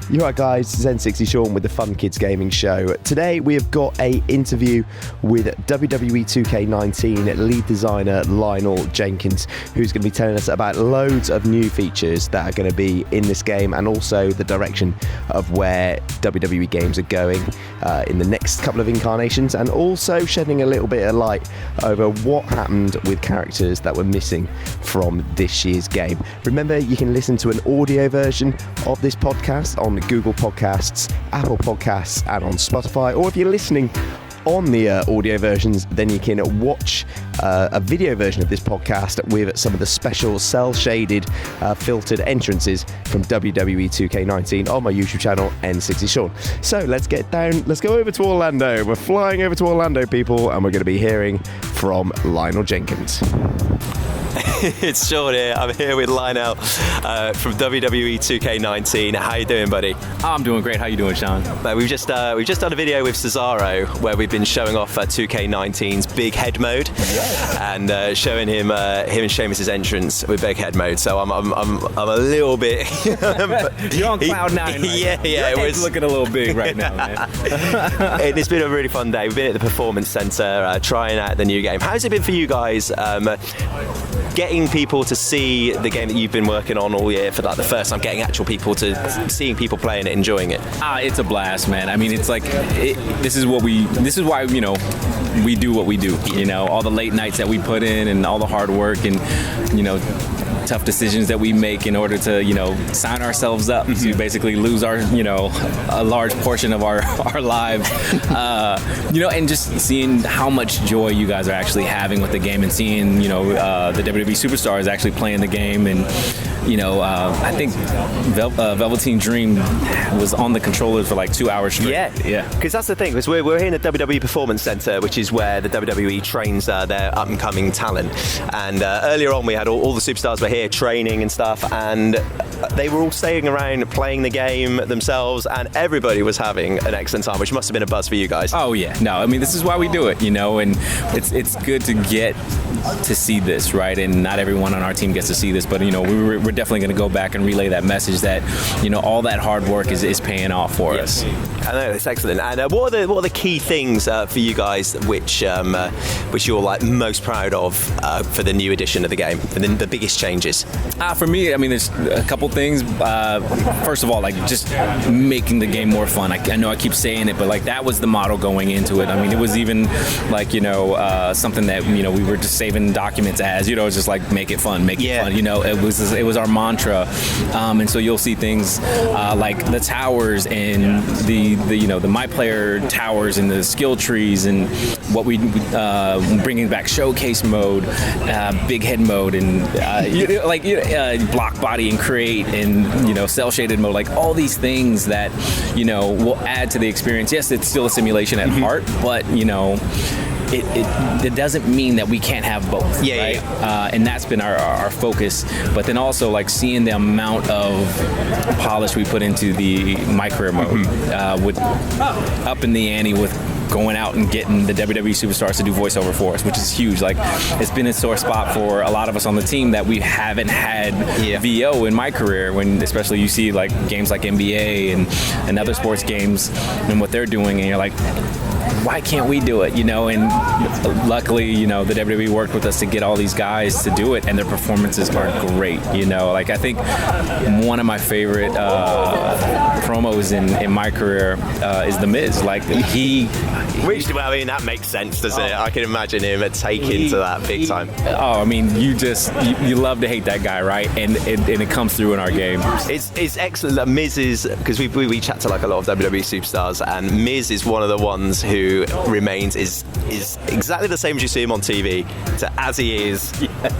You right, guys, it's N60 Sean with the Fun Kids Gaming Show. Today we have got an interview with WWE 2K19 lead designer Lionel Jenkins, who's going to be telling us about loads of new features that are going to be in this game and also the direction of where WWE games are going in the next couple of incarnations, and also shedding a little bit of light over what happened with characters that were missing from this year's game. Remember, you can listen to an audio version of this podcast on Google Podcasts, Apple Podcasts, and on Spotify. Or if you're listening on the audio versions, then you can watch a video version of this podcast with some of the special cel-shaded filtered entrances from WWE 2K19 on my YouTube channel, N60 Sean. So let's go over to Orlando. We're flying over to Orlando, people, and we're going to be hearing from Lionel Jenkins. It's Sean here. I'm here with Lionel from WWE 2K19. How you doing, buddy? I'm doing great. How you doing, Sean? We've just done a video with Cesaro where we've been showing off 2K19's big head mode, and showing him and Sheamus' entrance with big head mode. So I'm a little bit. You're on cloud nine. Right? Yeah. Your head's looking a little big right now, man. It's been a really fun day. We've been at the Performance Center trying out the new game. How's it been for you guys? Getting people to see the game that you've been working on all year for like the first time, getting actual people to seeing people playing it, enjoying it. It's a blast, man. I mean, it's like this is why we do what we do. You know, all the late nights that we put in, and all the hard work, and tough decisions that we make in order to, sign ourselves up to basically lose our, a large portion of our lives, and just seeing how much joy you guys are actually having with the game, and seeing, the WWE superstars actually playing the game. And I think Velveteen Dream was on the controllers for like 2 hours straight. Yeah. Because that's the thing, because we're here in the WWE Performance Center, which is where the WWE trains their up-and-coming talent. And earlier on, we had all the superstars were here training and stuff, and they were all staying around playing the game themselves, and everybody was having an excellent time, which must have been a buzz for you guys. Oh yeah, no, I mean, this is why we do it, and it's good to get to see this, right? And not everyone on our team gets to see this, but we're definitely going to go back and relay that message that all that hard work is paying off for us. I know, it's excellent. And what are the key things for you guys which you're like most proud of for the new edition of the game, and then the biggest changes? For me, I mean, there's a couple things. First of all, like just making the game more fun. I know I keep saying it, but like that was the motto going into it. I mean, it was even like something that we were just saving documents as. It's just like make it fun, make it fun. It was our mantra. And so you'll see things like the towers and the My Player towers and the skill trees, and what we bringing back showcase mode, big head mode, and block body and create, and cell shaded mode, like all these things that will add to the experience. Yes, it's still a simulation at heart, but it doesn't mean that we can't have both, right? And that's been our focus. But then also like seeing the amount of polish we put into the MyCareer mode, with up in the ante with going out and getting the WWE superstars to do voiceover for us, which is huge. Like, it's been a sore spot for a lot of us on the team that we haven't had VO in MyCareer, when especially you see like games like NBA and other sports games and what they're doing, and you're like, why can't we do it? And luckily, the WWE worked with us to get all these guys to do it, and their performances are great. Like, I think one of my favorite promos in MyCareer is The Miz. Like, that makes sense, doesn't it? I can imagine him taking to that big time. Oh, I mean, you love to hate that guy, right? And it comes through in our game. It's excellent that Miz is, because we chat to like a lot of WWE superstars, and Miz is one of the ones who remains is exactly the same as you see him on TV as he is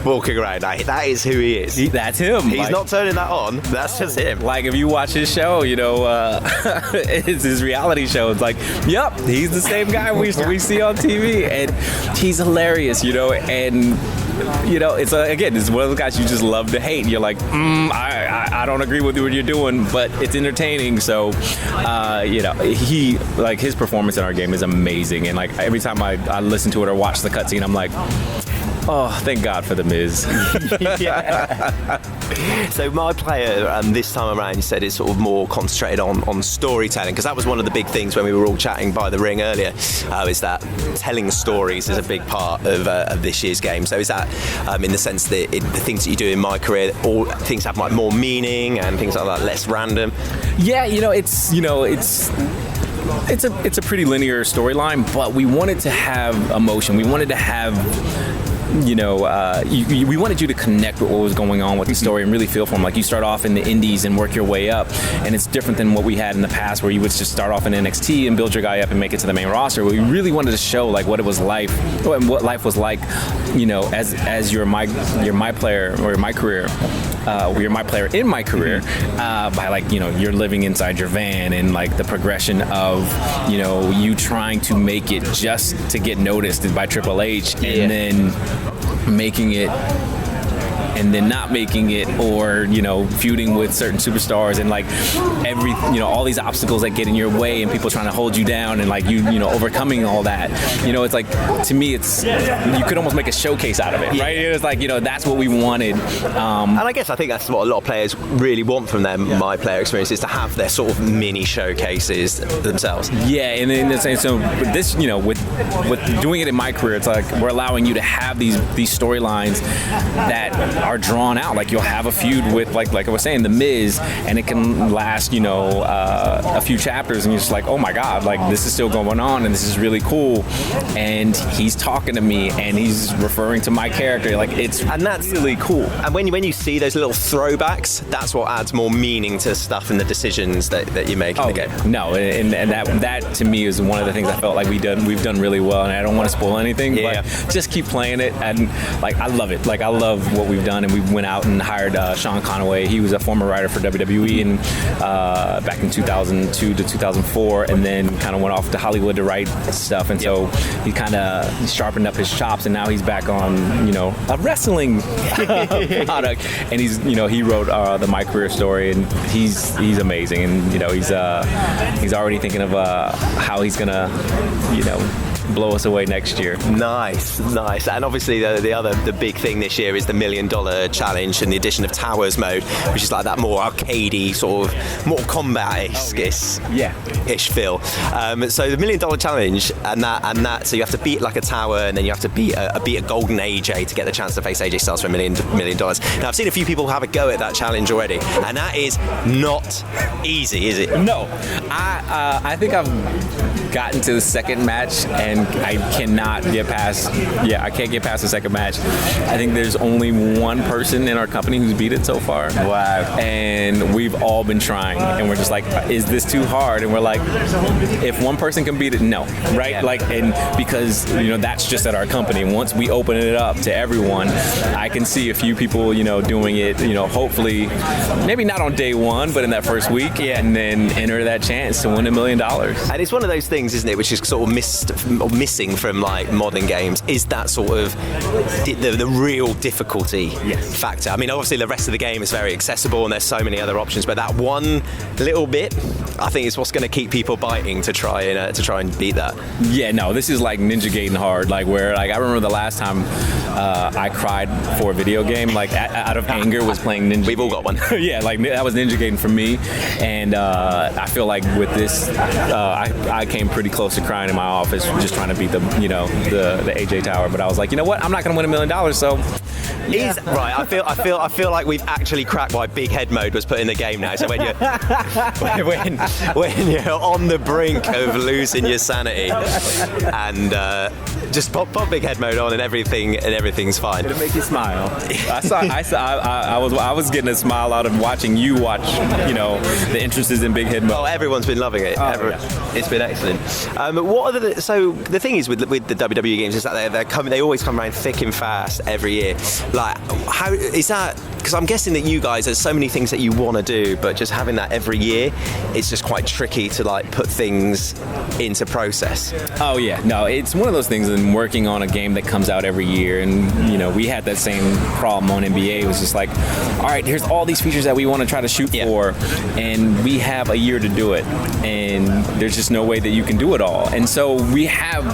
walking around. That is who he is. That's him. He's not turning that on. That's just him. Like, if you watch his show, it's his reality show. It's like, yep, he's the same guy we see on TV, and he's hilarious, and it's one of the guys you just love to hate. You're like, I don't agree with what you're doing, but it's entertaining. So, his performance in our game is amazing. And like every time I listen to it or watch the cutscene, I'm like, Oh, thank God for the Miz. So MyCareer this time around, you said it's sort of more concentrated on storytelling, because that was one of the big things when we were all chatting by the ring earlier, is that telling stories is a big part of this year's game. So is that in the sense that the things that you do in MyCareer, all things have like more meaning and things like that, less random? Yeah, it's a pretty linear storyline, but we wanted to have emotion. We wanted to have, we wanted you to connect with what was going on with the story and really feel for them. Like, you start off in the indies and work your way up, and it's different than what we had in the past, where you would just start off in NXT and build your guy up and make it to the main roster. We really wanted to show like what it was like, what life was like, as your my player or your MyCareer. You're my player in MyCareer, by like, you're living inside your van, and like the progression of, you trying to make it just to get noticed by Triple H, and then making it, and then not making it, or feuding with certain superstars, and like all these obstacles that get in your way, and people trying to hold you down, and like overcoming all that. It's like, to me, it's, you could almost make a showcase out of it, right? It's like, that's what we wanted. And I guess I think that's what a lot of players really want from their MyPlayer experience, is to have their sort of mini showcases themselves. Yeah, and then so this, with doing it in MyCareer, it's like we're allowing you to have these storylines that are drawn out. Like, you'll have a feud with, like I was saying, the Miz, and it can last, a few chapters, and you're just like, oh my God, like, this is still going on, and this is really cool, and he's talking to me, and he's referring to my character. Like, that's really cool. And when you see those little throwbacks, that's what adds more meaning to stuff and the decisions that you make in the game. No, and that to me is one of the things I felt like we've done really well, and I don't want to spoil anything, but just keep playing it, and like, I love it. Like, I love what we've done, and we went out and hired Sean Conaway. He was a former writer for WWE and back in 2002 to 2004, and then kind of went off to Hollywood to write stuff, and so he kind of sharpened up his chops, and now he's back on a wrestling product, and he's he wrote the MyCareer story, and he's amazing, and he's already thinking of how he's gonna blow us away next year. Nice. And obviously the big thing this year is the $1 million challenge, and the addition of Towers mode, which is like that more arcadey, sort of more combat-ish feel. So the $1 million challenge, and that, so you have to beat like a tower, and then you have to beat a golden AJ to get the chance to face AJ Styles for $1 million. Now, I've seen a few people have a go at that challenge already, and that is not easy, is it? No. I think I've gotten to the second match, and I cannot get past. I can't get past the second match. I think there's only one person in our company who's beat it so far. Wow. And we've all been trying, and we're just like, is this too hard? And we're like, if one person can beat it, no, right? Yeah. Like, and because that's just at our company. Once we open it up to everyone, I can see a few people doing it. Hopefully, maybe not on day one, but in that first week, and then enter that chance to win $1 million. And it's one of those things, isn't it, which is sort of missing from like modern games, is that sort of the real difficulty factor. I mean, obviously the rest of the game is very accessible, and there's so many other options, but that one little bit, I think, is what's going to keep people biting to try and beat that. Yeah, no, this is like Ninja Gaiden hard. Like, where, like, I remember the last time I cried for a video game, like out of anger, was playing Ninja. We've all got one. Yeah, like that was Ninja Gaiden for me, and I feel like with this, I came pretty close to crying in my office just trying to beat the AJ Tower, but I was like, you know what? I'm not going to win $1 million, so. Yeah. Right, I feel like we've actually cracked why big head mode was put in the game now. So when you're when you're on the brink of losing your sanity, and just pop big head mode on, and everything's fine. It'll make you smile. I was getting a smile out of watching you watch. The interest is in big head mode. Oh, everyone's been loving it. It's been excellent. So the thing is with the WWE games is that they always come around thick and fast every year. Like, how is that? Because I'm guessing that you guys, there's so many things that you want to do, but just having that every year, it's just quite tricky to like put things into process. Oh yeah, no, it's one of those things. And working on a game that comes out every year, and we had that same problem on NBA. It was just like, all right, here's all these features that we want to try to shoot for, and we have a year to do it, and there's just no way that you can do it all. And so we have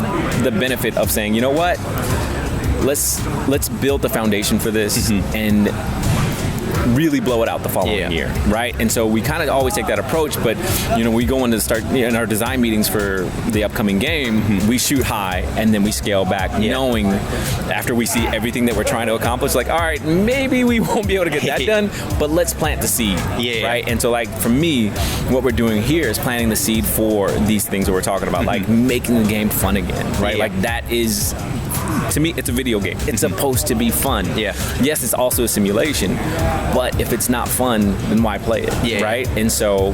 the benefit of saying, you know what? let's build the foundation for this and really blow it out the following year, right? And so we kind of always take that approach, but we go into in our design meetings for the upcoming game, we shoot high and then we scale back, knowing after we see everything that we're trying to accomplish, like, all right, maybe we won't be able to get that done, but let's plant the seed, right? And so, like, for me, what we're doing here is planting the seed for these things that we're talking about, like making the game fun again, right? Like, that is, to me, it's a video game. It's supposed to be fun. Yeah. Yes, it's also a simulation, but if it's not fun, then why play it, right? And so,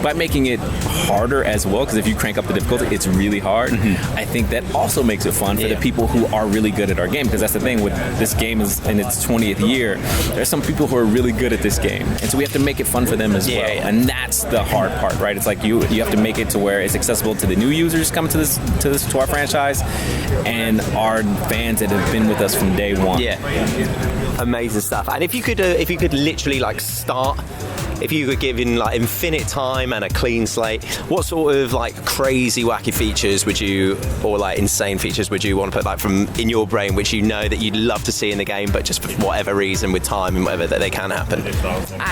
by making it harder as well, because if you crank up the difficulty, it's really hard. I think that also makes it fun for the people who are really good at our game, because that's the thing with this game is in its 20th year. There's some people who are really good at this game, and so we have to make it fun for them as well. And that's the hard part, right? It's like you have to make it to where it's accessible to the new users coming to our franchise, and our fans that have been with us from day one. Amazing stuff. And if you could literally like start. If you could give in like infinite time and a clean slate, what sort of like crazy wacky features would you, or like insane features would you want to put like from in your brain, which you know that you'd love to see in the game, but just for whatever reason with time and whatever that they can happen?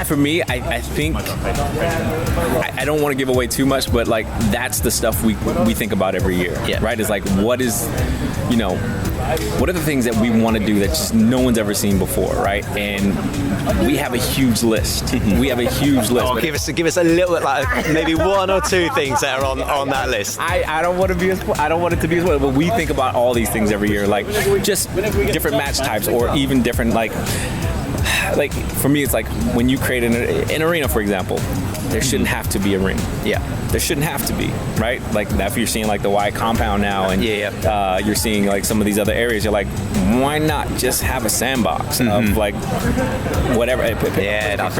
For me, I think I don't want to give away too much, but like that's the stuff we think about every year, right? It's like what are the things that we want to do that just no one's ever seen before, right? And we have a huge list. We have a huge list. Oh, give us a little, like maybe one or two things that are on that list. I don't want it to be as well, but we think about all these things every year, like just different match types, or even different like for me, it's like when you create an arena, for example, there shouldn't have to be a ring. There shouldn't have to be, right? Like if you're seeing like the Y compound now, and you're seeing like some of these other areas, you're like, why not just have a sandbox of like whatever? I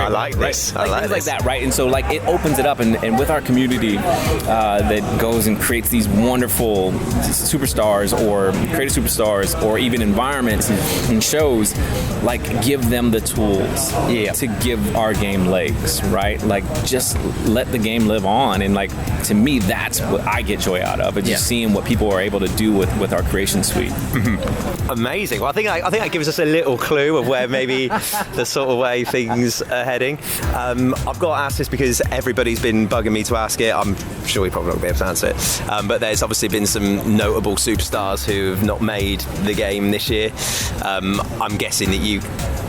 like this. I like things this. like that, right? And so like it opens it up, and with our community that goes and creates these wonderful superstars or creative superstars or even environments and shows, like give them the tools to give our game legs, right? Like just let the game live on. And like to me, that's what I get joy out of, is just seeing what people are able to do with our creation suite. Amazing. Well, I think that gives us a little clue of where maybe the sort of way things are heading. I've got to ask this because everybody's been bugging me to ask it. I'm sure we probably won't be able to answer it. But there's obviously been some notable superstars who have not made the game this year. I'm guessing that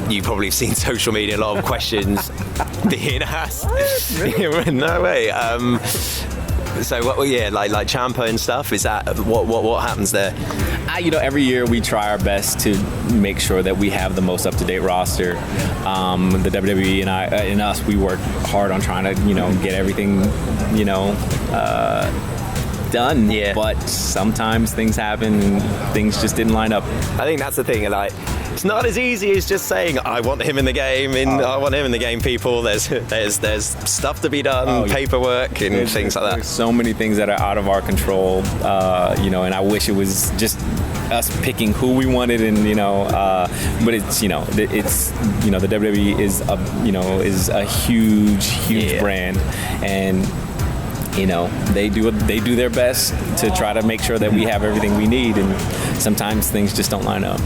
you probably have seen social media, a lot of questions being asked. No way. So like Ciampa and stuff. Is that what happens there? Every year we try our best to make sure that we have the most up-to-date roster. The WWE and us, we work hard on trying to get everything done. But sometimes things happen and things just didn't line up. I think that's the thing. Like, it's not as easy as just saying I want him in the game. I want him in the game. People, there's stuff to be done, paperwork and things like that. There's so many things that are out of our control. And I wish it was just us picking who we wanted, and but it's the WWE is a huge brand, and they do their best to try to make sure that we have everything we need, and sometimes things just don't line up.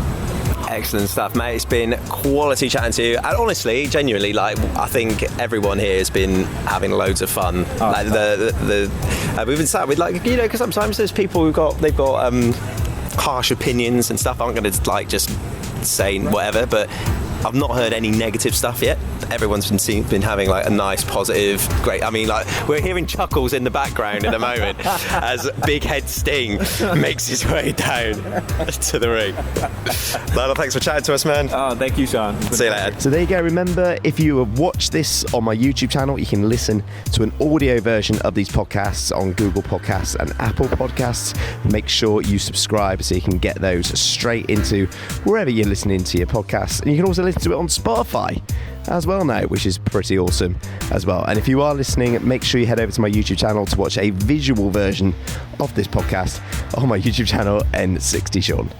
Excellent stuff, mate. It's been quality chatting to you. And honestly, genuinely, like I think everyone here has been having loads of fun. Like we've been sat with because sometimes there's people they've got harsh opinions and stuff. I'm going to like just say whatever, but I've not heard any negative stuff yet. Everyone's been having like a nice, positive, great. I mean, like we're hearing chuckles in the background at the moment as Big Head Sting makes his way down to the ring. Lionel, thanks for chatting to us, man. Oh, thank you, Sean. See you later. So there you go. Remember, if you have watched this on my YouTube channel, you can listen to an audio version of these podcasts on Google Podcasts and Apple Podcasts. Make sure you subscribe so you can get those straight into wherever you're listening to your podcasts. And you can also listen to it on Spotify as well now, which is pretty awesome as well. And if you are listening, make sure you head over to my YouTube channel to watch a visual version of this podcast on my YouTube channel, N60 Sean.